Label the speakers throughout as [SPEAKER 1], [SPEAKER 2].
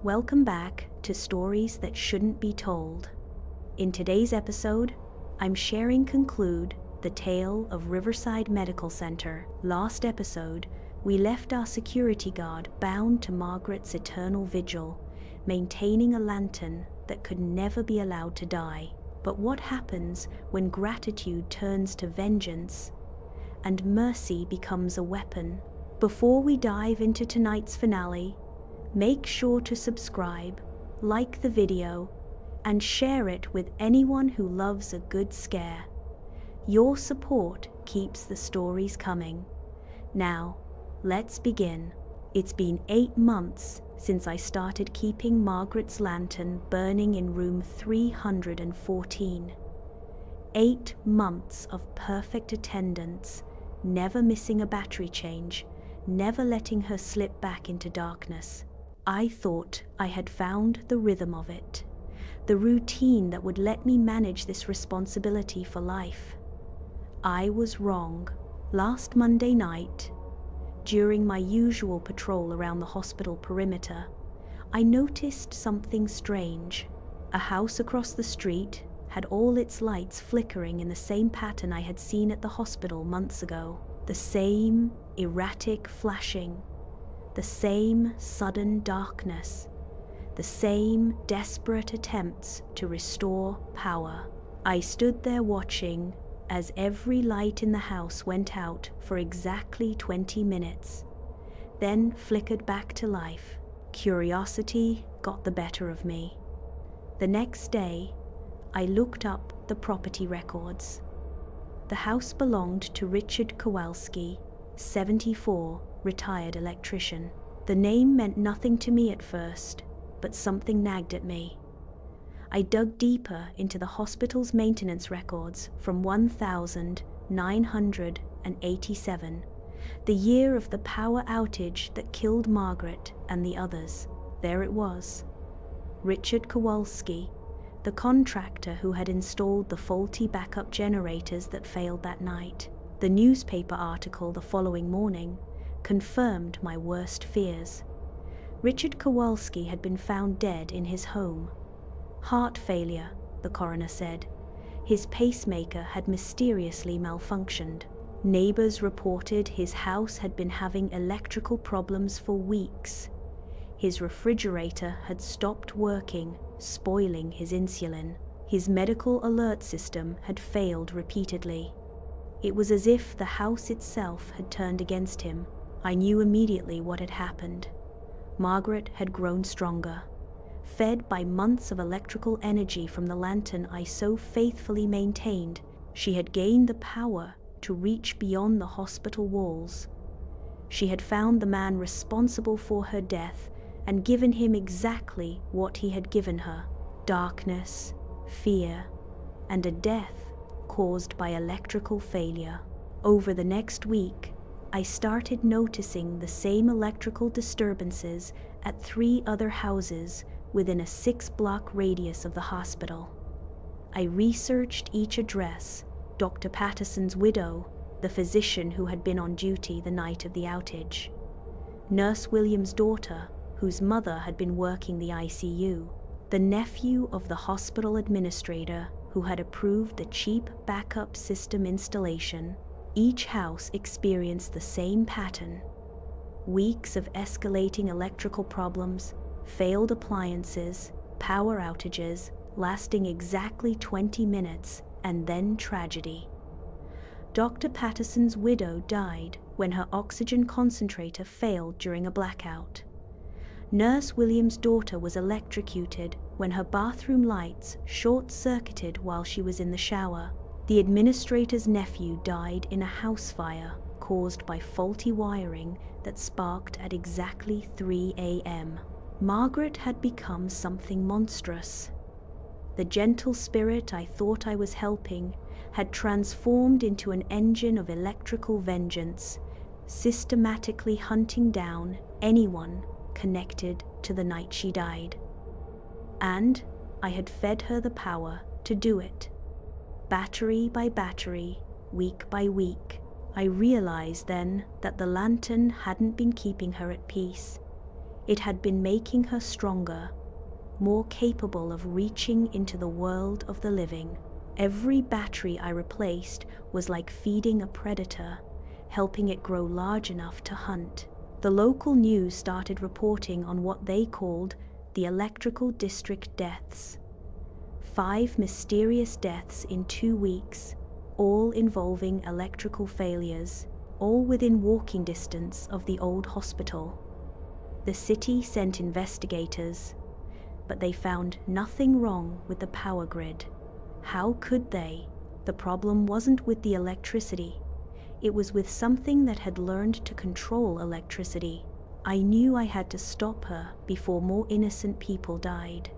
[SPEAKER 1] Welcome back to Stories That Shouldn't Be Told. In today's episode, I'm sharing Conclude, the tale of Riverside Medical Center. Last episode, we left our security guard bound to Margaret's eternal vigil, maintaining a lantern that could never be allowed to die. But what happens when gratitude turns to vengeance and mercy becomes a weapon? Before we dive into tonight's finale, make sure to subscribe, like the video, and share it with anyone who loves a good scare. Your support keeps the stories coming. Now, let's begin. It's been 8 months since I started keeping Margaret's lantern burning in room 314. 8 months of perfect attendance, never missing a battery change, never letting her slip back into darkness. I thought I had found the rhythm of it, the routine that would let me manage this responsibility for life. I was wrong. Last Monday night, during my usual patrol around the hospital perimeter, I noticed something strange. A house across the street had all its lights flickering in the same pattern I had seen at the hospital months ago. The same erratic flashing, the same sudden darkness, the same desperate attempts to restore power. I stood there watching as every light in the house went out for exactly 20 minutes, then flickered back to life. Curiosity got the better of me. The next day, I looked up the property records. The house belonged to Richard Kowalski, 74, retired electrician. The name meant nothing to me at first, but something nagged at me. I dug deeper into the hospital's maintenance records from 1987, the year of the power outage that killed Margaret and the others. There it was. Richard Kowalski, the contractor who had installed the faulty backup generators that failed that night. The newspaper article the following morning confirmed my worst fears. Richard Kowalski had been found dead in his home. Heart failure, the coroner said. His pacemaker had mysteriously malfunctioned. Neighbors reported his house had been having electrical problems for weeks. His refrigerator had stopped working, spoiling his insulin. His medical alert system had failed repeatedly. It was as if the house itself had turned against him. I knew immediately what had happened. Margaret had grown stronger. Fed by months of electrical energy from the lantern I so faithfully maintained, she had gained the power to reach beyond the hospital walls. She had found the man responsible for her death and given him exactly what he had given her: darkness, fear, and a death caused by electrical failure. Over the next week, I started noticing the same electrical disturbances at 3 other houses within a 6-block radius of the hospital. I researched each address: Dr. Patterson's widow, the physician who had been on duty the night of the outage; Nurse Williams' daughter, whose mother had been working the ICU; the nephew of the hospital administrator who had approved the cheap backup system installation. Each house experienced the same pattern: weeks of escalating electrical problems, failed appliances, power outages lasting exactly 20 minutes, and then tragedy. Dr. Patterson's widow died when her oxygen concentrator failed during a blackout. Nurse Williams' daughter was electrocuted when her bathroom lights short-circuited while she was in the shower. The administrator's nephew died in a house fire caused by faulty wiring that sparked at exactly 3 a.m. Margaret had become something monstrous. The gentle spirit I thought I was helping had transformed into an engine of electrical vengeance, systematically hunting down anyone connected to the night she died. And I had fed her the power to do it. Battery by battery, week by week, I realized then that the lantern hadn't been keeping her at peace. It had been making her stronger, more capable of reaching into the world of the living. Every battery I replaced was like feeding a predator, helping it grow large enough to hunt. The local news started reporting on what they called the electrical district deaths. 5 mysterious deaths in 2 weeks, all involving electrical failures, all within walking distance of the old hospital. The city sent investigators, but they found nothing wrong with the power grid. How could they? The problem wasn't with the electricity. It was with something that had learned to control electricity. I knew I had to stop her before more innocent people died.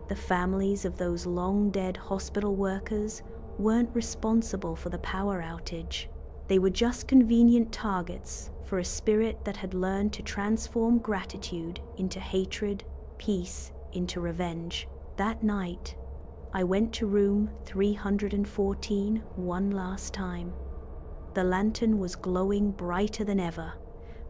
[SPEAKER 1] The families of those long-dead hospital workers weren't responsible for the power outage. They were just convenient targets for a spirit that had learned to transform gratitude into hatred, peace into revenge. That night, I went to room 314 one last time. The lantern was glowing brighter than ever,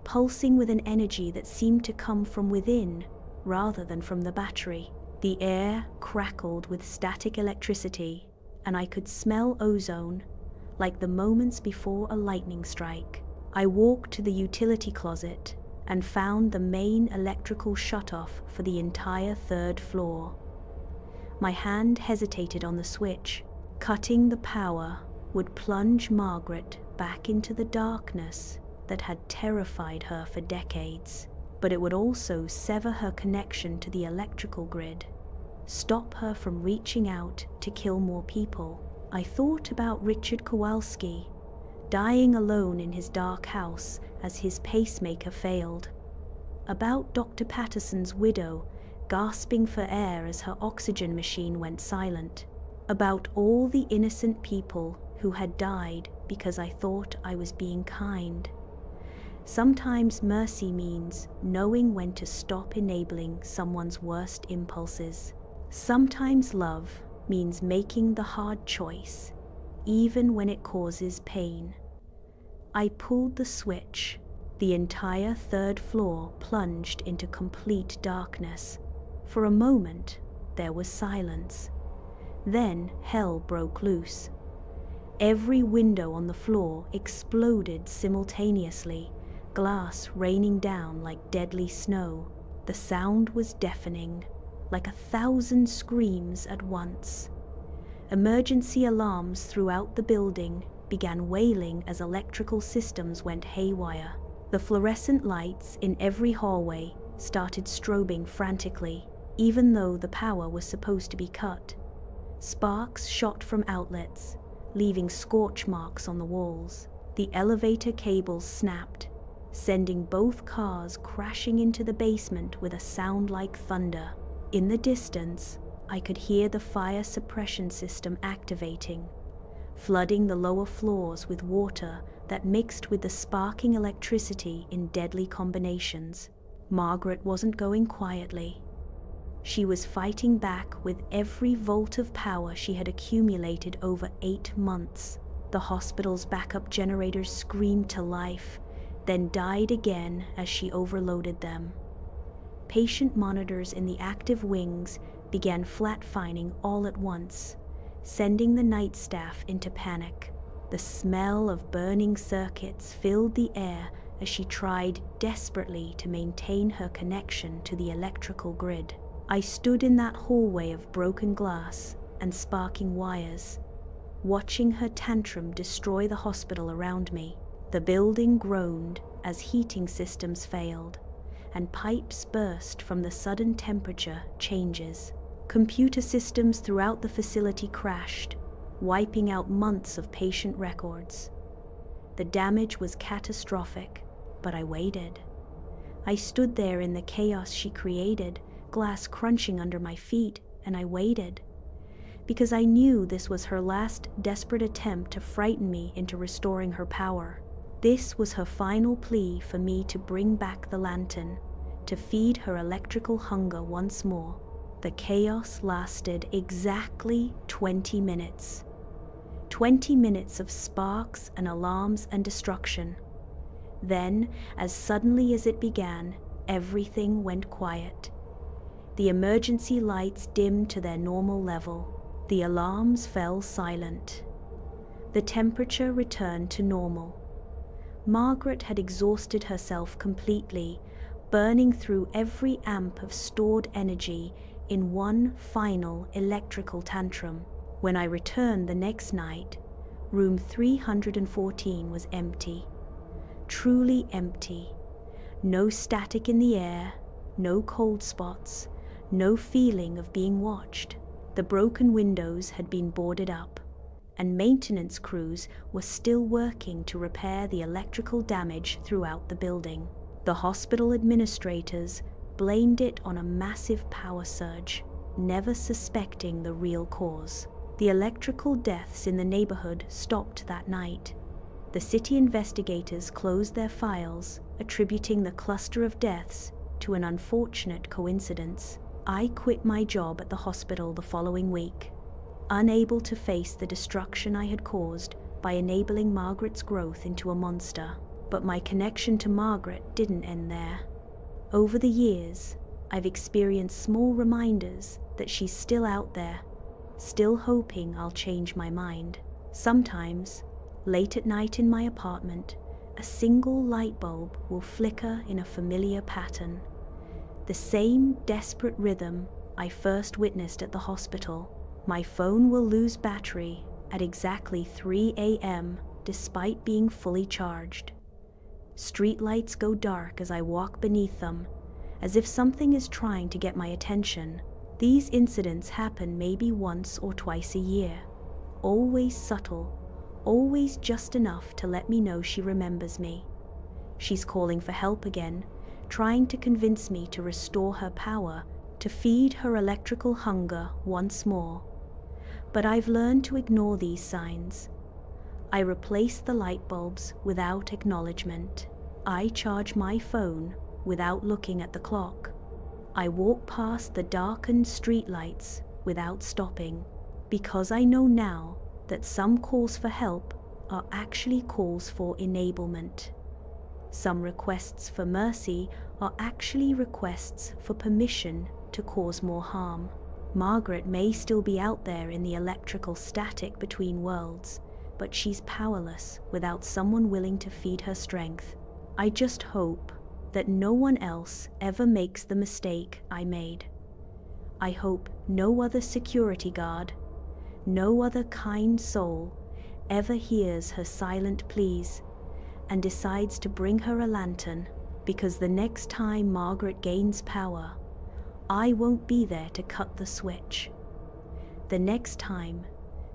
[SPEAKER 1] pulsing with an energy that seemed to come from within rather than from the battery. The air crackled with static electricity, and I could smell ozone, like the moments before a lightning strike. I walked to the utility closet and found the main electrical shutoff for the entire 3rd floor. My hand hesitated on the switch. Cutting the power would plunge Margaret back into the darkness that had terrified her for decades. But it would also sever her connection to the electrical grid, stop her from reaching out to kill more people. I thought about Richard Kowalski, dying alone in his dark house as his pacemaker failed. About Dr. Patterson's widow, gasping for air as her oxygen machine went silent. About all the innocent people who had died because I thought I was being kind. Sometimes mercy means knowing when to stop enabling someone's worst impulses. Sometimes love means making the hard choice, even when it causes pain. I pulled the switch. The entire 3rd floor plunged into complete darkness. For a moment, there was silence. Then hell broke loose. Every window on the floor exploded simultaneously, glass raining down like deadly snow. The sound was deafening, like 1,000 screams at once. Emergency alarms throughout the building began wailing as electrical systems went haywire. The fluorescent lights in every hallway started strobing frantically, even though the power was supposed to be cut. Sparks shot from outlets, leaving scorch marks on the walls. The elevator cables snapped, sending both cars crashing into the basement with a sound like thunder. In the distance, I could hear the fire suppression system activating, flooding the lower floors with water that mixed with the sparking electricity in deadly combinations. Margaret wasn't going quietly. She was fighting back with every volt of power she had accumulated over 8 months. The hospital's backup generators screamed to life, then died again as she overloaded them. Patient monitors in the active wings began flatlining all at once, sending the night staff into panic. The smell of burning circuits filled the air as she tried desperately to maintain her connection to the electrical grid. I stood in that hallway of broken glass and sparking wires, watching her tantrum destroy the hospital around me. The building groaned as heating systems failed, and pipes burst from the sudden temperature changes. Computer systems throughout the facility crashed, wiping out months of patient records. The damage was catastrophic, but I waited. I stood there in the chaos she created, glass crunching under my feet, and I waited. Because I knew this was her last desperate attempt to frighten me into restoring her power. This was her final plea for me to bring back the lantern, to feed her electrical hunger once more. The chaos lasted exactly 20 minutes. 20 minutes of sparks and alarms and destruction. Then, as suddenly as it began, everything went quiet. The emergency lights dimmed to their normal level. The alarms fell silent. The temperature returned to normal. Margaret had exhausted herself completely, burning through every amp of stored energy in one final electrical tantrum. When I returned the next night, room 314 was empty. Truly empty. No static in the air, no cold spots, no feeling of being watched. The broken windows had been boarded up, and maintenance crews were still working to repair the electrical damage throughout the building. The hospital administrators blamed it on a massive power surge, never suspecting the real cause. The electrical deaths in the neighborhood stopped that night. The city investigators closed their files, attributing the cluster of deaths to an unfortunate coincidence. I quit my job at the hospital the following week, unable to face the destruction I had caused by enabling Margaret's growth into a monster. But my connection to Margaret didn't end there. Over the years, I've experienced small reminders that she's still out there, still hoping I'll change my mind. Sometimes, late at night in my apartment, a single light bulb will flicker in a familiar pattern. The same desperate rhythm I first witnessed at the hospital. My phone will lose battery at exactly 3 a.m. despite being fully charged. Streetlights go dark as I walk beneath them, as if something is trying to get my attention. These incidents happen maybe once or twice a year. Always subtle, always just enough to let me know she remembers me. She's calling for help again, trying to convince me to restore her power, to feed her electrical hunger once more. But I've learned to ignore these signs. I replace the light bulbs without acknowledgement. I charge my phone without looking at the clock. I walk past the darkened streetlights without stopping, because I know now that some calls for help are actually calls for enablement. Some requests for mercy are actually requests for permission to cause more harm. Margaret may still be out there in the electrical static between worlds, but she's powerless without someone willing to feed her strength. I just hope that no one else ever makes the mistake I made. I hope no other security guard, no other kind soul ever hears her silent pleas and decides to bring her a lantern, because the next time Margaret gains power, I won't be there to cut the switch. The next time,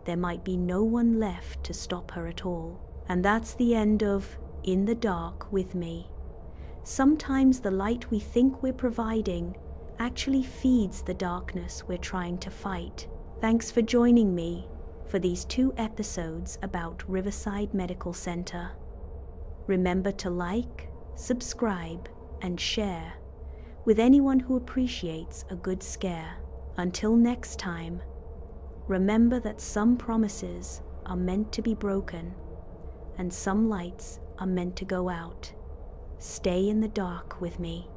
[SPEAKER 1] there might be no one left to stop her at all. And that's the end of In the Dark with me. Sometimes the light we think we're providing actually feeds the darkness we're trying to fight. Thanks for joining me for these 2 episodes about Riverside Medical Center. Remember to like, subscribe, and share with anyone who appreciates a good scare. Until next time, remember that some promises are meant to be broken, and some lights are meant to go out. Stay in the dark with me.